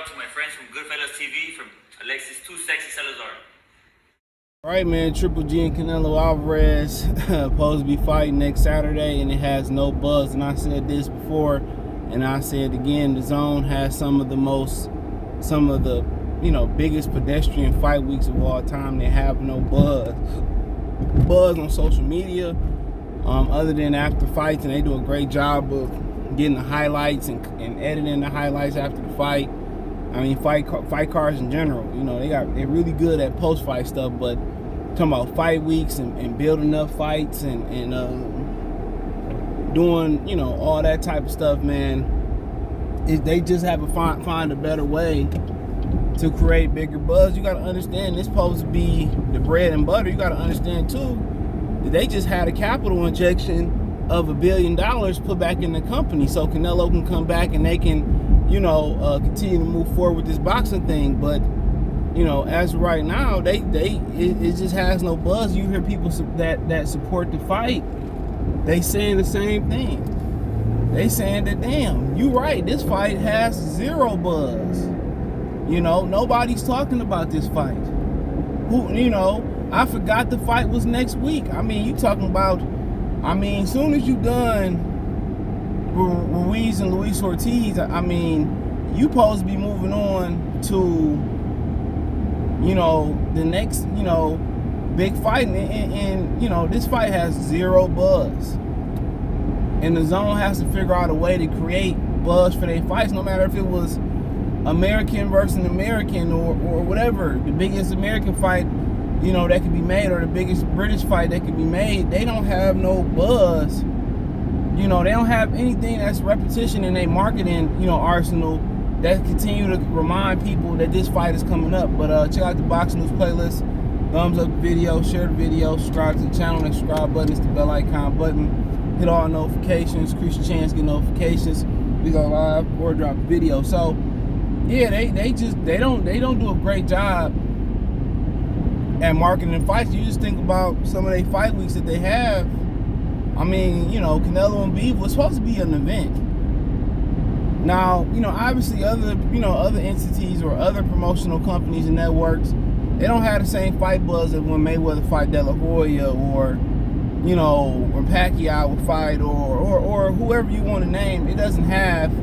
out to my friends from Goodfellas TV, from Alexis Too Sexy Salazar. All right, man, Triple G and Canelo Alvarez supposed to be fighting next Saturday, and it has no buzz. And I said this before, and I said again, DAZN has some of the biggest pedestrian fight weeks of all time. They have no buzz on social media, other than after fights, and they do a great job of getting the highlights and editing the highlights after the fight. I mean, fight cards in general, they're really good at post-fight stuff, but talking about fight weeks and building up fights and doing, all that type of stuff, man, they just have to find a better way to create bigger buzz. You got to understand, this supposed to be the bread and butter. You got to understand, too, that they just had a capital injection of $1 billion put back in the company so Canelo can come back and they can continue to move forward with this boxing thing. But as of right now, it just has no buzz. You hear people that support the fight, they saying the same thing. They saying that, damn, you right, this fight has zero buzz. Nobody's talking about this fight. I forgot the fight was next week. I mean, you talking about, as soon as you done Ruiz and Luis Ortiz, you supposed to be moving on to, the next, big fight. And this fight has zero buzz. And DAZN has to figure out a way to create buzz for their fights, no matter if it was American versus American or whatever. The biggest American fight, that could be made, or the biggest British fight that could be made, they don't have no buzz. They don't have anything that's repetition in their marketing, arsenal that continue to remind people that this fight is coming up. But check out the Boxing News playlist. Thumbs up the video, share the video, subscribe to the channel. That subscribe button is the bell icon button. Hit all notifications, increase your chance to get notifications. We go live or drop a video. So yeah, they don't do a great job at marketing fights. You just think about some of their fight weeks that they have. Canelo and Beef was supposed to be an event. Now, obviously other entities or other promotional companies and networks, they don't have the same fight buzz as when Mayweather fight De La Hoya, or when Pacquiao would fight, or whoever you want to name. It doesn't have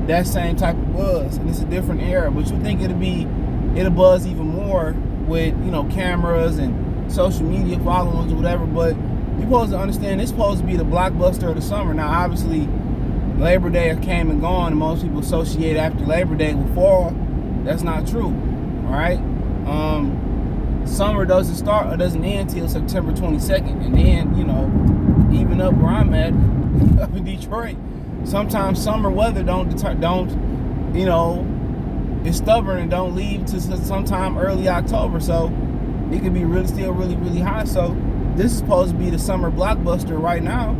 that same type of buzz, and it's a different era. But you think it'll buzz even more with cameras and social media followings or whatever. But you're supposed to understand, it's supposed to be the blockbuster of the summer. Now, obviously, Labor Day came and gone, and most people associate after Labor Day with fall. That's not true. All right. Summer doesn't start or doesn't end until September 22nd, and then even up where I'm at, up in Detroit, sometimes summer weather it's stubborn and don't leave to sometime early October. So it could be still really, really hot. So this is supposed to be the summer blockbuster right now.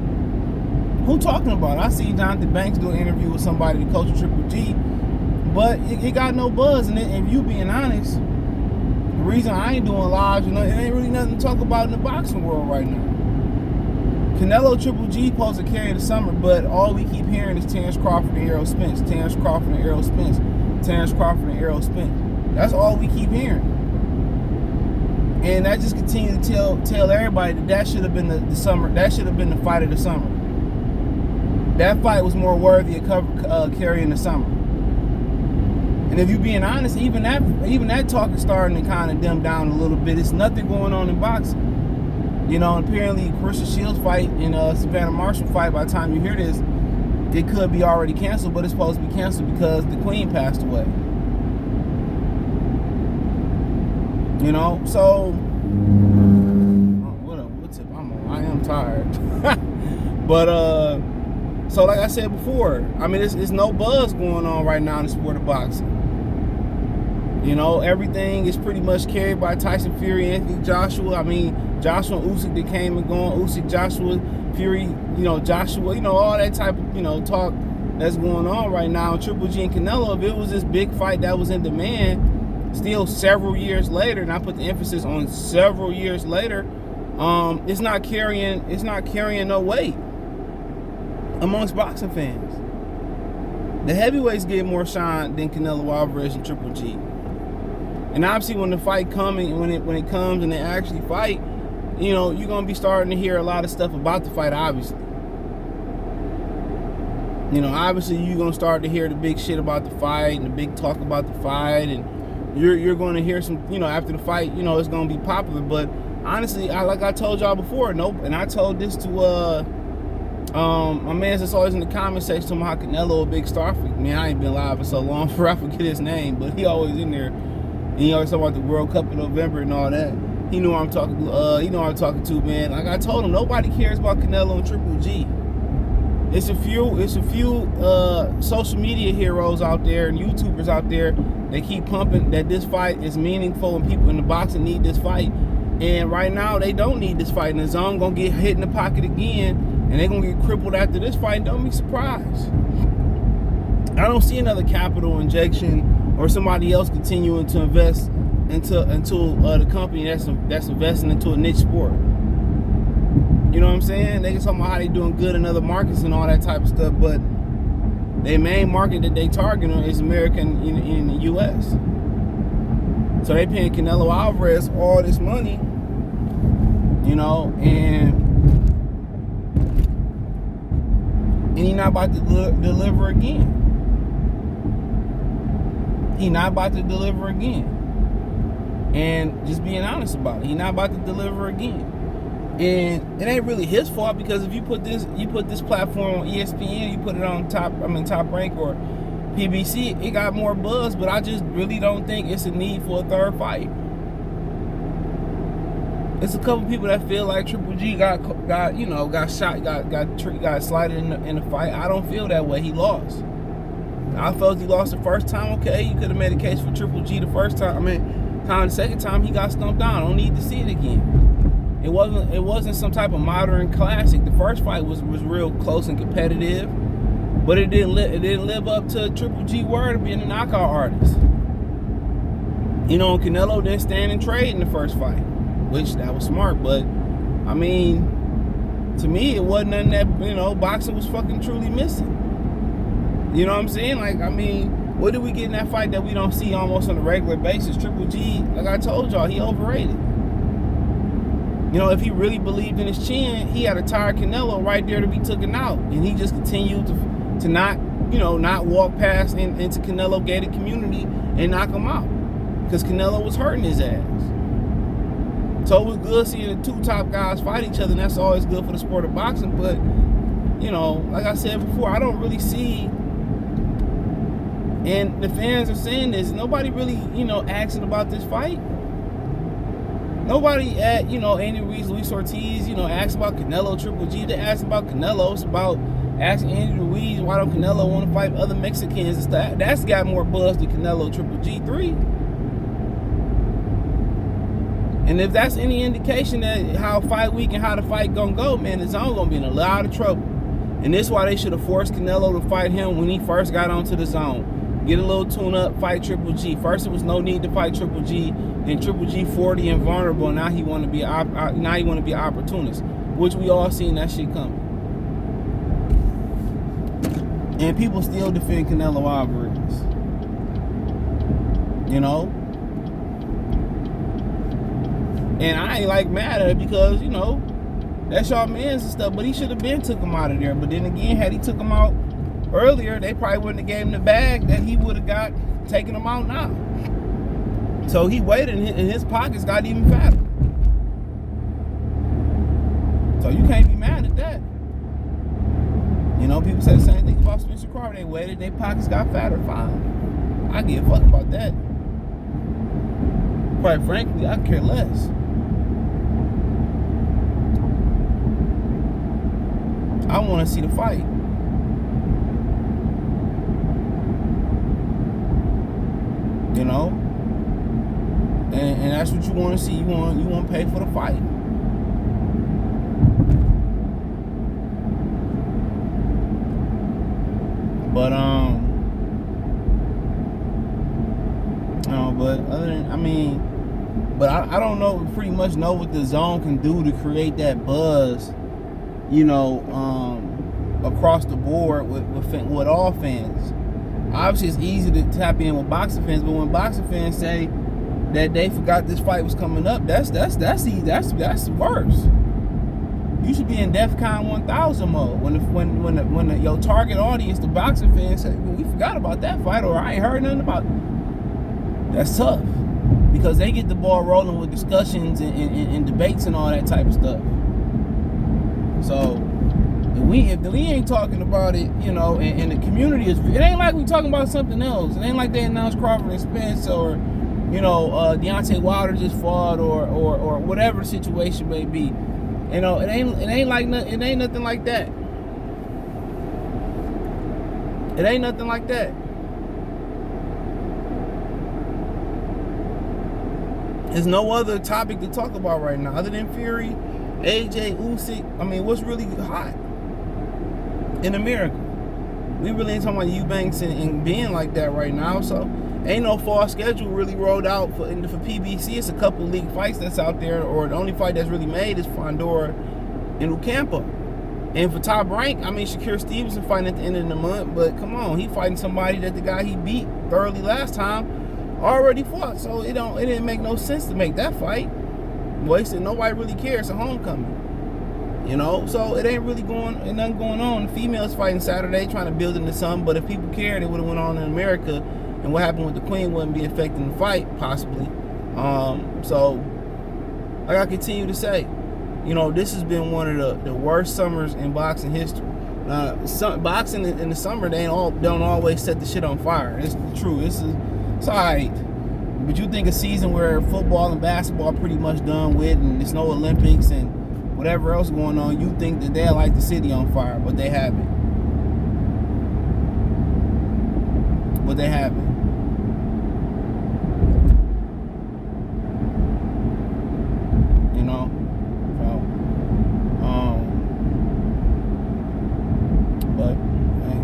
Who talking about it? I see Jonathan Banks do an interview with somebody, the coach of Triple G, but it got no buzz. And if you being honest, the reason I ain't doing lives, it ain't really nothing to talk about in the boxing world right now. Canelo Triple G supposed to carry the summer, but all we keep hearing is Terrence Crawford and Errol Spence, Terrence Crawford and Errol Spence, Terrence Crawford and Errol Spence. That's all we keep hearing. And that just continues to tell everybody that should have been the summer. That should have been the fight of the summer. That fight was more worthy of carrying the summer. And if you're being honest, even that talk is starting to kind of dim down a little bit. It's nothing going on in boxing. Apparently Carissa Shields fight and Savannah Marshall fight, by the time you hear this, it could be already canceled, but it's supposed to be canceled because the Queen passed away. So what's it? I am tired. But so like I said before, it's no buzz going on right now in the sport of boxing. Everything is pretty much carried by Tyson Fury, Anthony Joshua. Joshua and Usyk that came and gone. Usyk, Joshua, Fury, Joshua, all that type of, talk that's going on right now. Triple G and Canelo, if it was this big fight that was in demand, still several years later, and I put the emphasis on several years later, it's not carrying no weight amongst boxing fans. The heavyweights get more shine than Canelo Alvarez and Triple G. And obviously when the fight coming, when it comes and they actually fight, you know, you're gonna be starting to hear a lot of stuff about the fight, obviously. You know, obviously you're gonna start to hear the big shit about the fight and the big talk about the fight, and you're gonna hear some, you know, after the fight, you know, it's gonna be popular. But honestly, like I told y'all before, and I told this to my man's that's always in the comment section talking about how Canelo a big star freak. Man, I ain't been live for so long for I forget his name, but he always in there. And he always talking about the World Cup in November and all that. He knew I'm talking. He know I'm talking to, man. Like I told him, nobody cares about Canelo and Triple G. It's a few social media heroes out there and YouTubers out there. They keep pumping that this fight is meaningful and people in the boxing need this fight. And right now they don't need this fight. And the DAZN gonna get hit in the pocket again, and they're gonna get crippled after this fight. Don't be surprised. I don't see another capital injection or somebody else continuing to invest into the company that's investing into a niche sport. You know what I'm saying? They can talk about how they doing good in other markets and all that type of stuff, but their main market that they targeting is America in the U.S. So they paying Canelo Alvarez all this money, you know, and he not about to deliver again. He not about to deliver again. And just being honest about it, he not about to deliver again. And it ain't really his fault, because if you put this platform on ESPN, you put it on Top Rank or PBC, it got more buzz. But I just really don't think it's a need for a third fight. It's a couple people that feel like Triple G got shot, got slided in the fight. I don't feel that way. He lost. I felt he lost the first time. Okay, you could have made a case for Triple G the first time. The second time he got stumped down. I don't need to see it again. It wasn't some type of modern classic. The first fight was real close and competitive, but it didn't live up to Triple G word of being a knockout artist. You know, Canelo didn't stand and trade in the first fight, which that was smart. But I mean, to me, it wasn't nothing that, you know, boxing was fucking truly missing. You know what I'm saying? Like, I mean, what did we get in that fight that we don't see almost on a regular basis? Triple G, like I told y'all, he overrated. You know, if he really believed in his chin, he had a tired Canelo right there to be taken out. And he just continued to not, you know, not walk past into Canelo gated community and knock him out. Because Canelo was hurting his ass. So it was good seeing the two top guys fight each other, and that's always good for the sport of boxing. But, you know, like I said before, I don't really see, and the fans are saying this, nobody really, you know, asking about this fight. Nobody at, you know, Andy Ruiz, Luis Ortiz, you know, asks about Canelo, Triple G. They ask about Canelo. It's about asking Andy Ruiz, why don't Canelo want to fight other Mexicans and stuff. That's got more buzz than Canelo Triple G3. And if that's any indication that how fight week and how the fight gonna go, man, the DAZN gonna be in a lot of trouble. And this is why they should have forced Canelo to fight him when he first got onto the DAZN. Get a little tune-up, fight Triple G. First, it was no need to fight Triple G. Then Triple G 40 and vulnerable. Now he want to be an opportunist, which we all seen that shit coming. And people still defend Canelo Alvarez. You know, and I ain't like mad at it because, you know, that's y'all mans and stuff. But he should have been took him out of there. But then again, had he took him out earlier, they probably wouldn't have gave him the bag that he would have got taking him out now. So he waited, and his pockets got even fatter. So you can't be mad at that. You know, people say the same thing about Spence and Crawford. They waited, their pockets got fatter. Fine. I give a fuck about that. Quite frankly, I care less. I want to see the fight. You know, and that's what you want to see. You want to pay for the fight. But but other than, I mean, but I don't know, pretty much know what the DAZN can do to create that buzz, you know, across the board with all fans. obviously it's easy to tap in with boxing fans, but when boxing fans say that they forgot this fight was coming up, that's worse. You should be in DEFCON 1000 mode when your target audience, the boxing fans, say, well, we forgot about that fight, or I ain't heard nothing about it. That's tough, because they get the ball rolling with discussions and debates and all that type of stuff. So if we ain't talking about it, you know, and the community is, it ain't like we talking about something else. It ain't like they announced Crawford and Spence, or, you know, Deontay Wilder just fought, or whatever the situation may be. You know, it ain't nothing like that. It ain't nothing like that. There's no other topic to talk about right now other than Fury, AJ, Usyk. I mean, what's really hot in America? We really ain't talking about Eubanks and being like that right now. So ain't no fall schedule really rolled out for PBC. It's a couple league fights that's out there, or the only fight that's really made is Fondora and Ocampo. And for top rank, I mean, Shakur Stevenson fighting at the end of the month, but come on, he fighting somebody that the guy he beat thoroughly last time already fought. So it didn't make no sense to make that fight. Wasted. Nobody really cares. It's a homecoming. You know, so it ain't really nothing going on. The females fighting Saturday, trying to build into something. But if people cared, it would have went on in America, and what happened with the Queen wouldn't be affecting the fight, possibly. So I gotta continue to say, you know, this has been one of the worst summers in boxing history. Boxing in the summer, they don't always set the shit on fire. It's true. It's alright. But you think a season where football and basketball are pretty much done with, and there's no Olympics and whatever else going on, you think that they'll light the city on fire, but they haven't. But they haven't. You know? So, but, hey,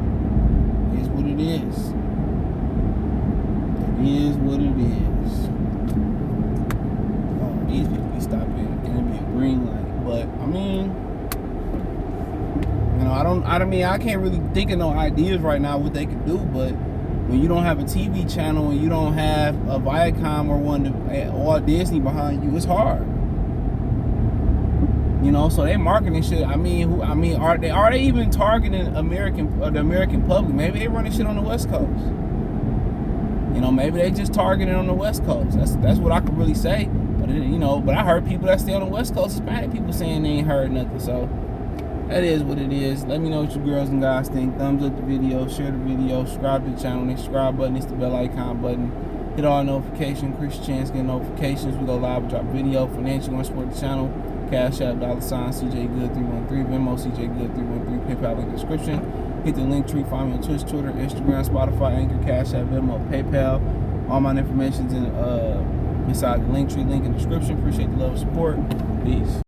it's what it is. It is what it is. Oh, these people be stopping, and it'd be a green light. But I mean, you know, I can't really think of no ideas right now what they could do. But when you don't have a TV channel and you don't have a Viacom or Disney behind you, it's hard. You know, so they marketing shit. I mean, are they even targeting the American public? Maybe they running shit on the West Coast. You know, maybe they just targeting on the West Coast. That's what I could really say. But you know, but I heard people that stay on the West Coast, Hispanic people, saying they ain't heard nothing. So that is what it is. Let me know what you girls and guys think. Thumbs up the video, share the video, subscribe to the channel. The subscribe button is the bell icon button. Hit all notifications, increase your chance getting notifications. We go live, we drop video. Financially, want to support the channel. Cash App, $, CJ Good 313, Venmo, CJ Good 313, PayPal link in the description. Hit the link tree, find me on Twitch, Twitter, Instagram, Spotify, Anchor, Cash App, Venmo, PayPal. All my information's inside the link tree, link in the description. Appreciate the love and support. Peace.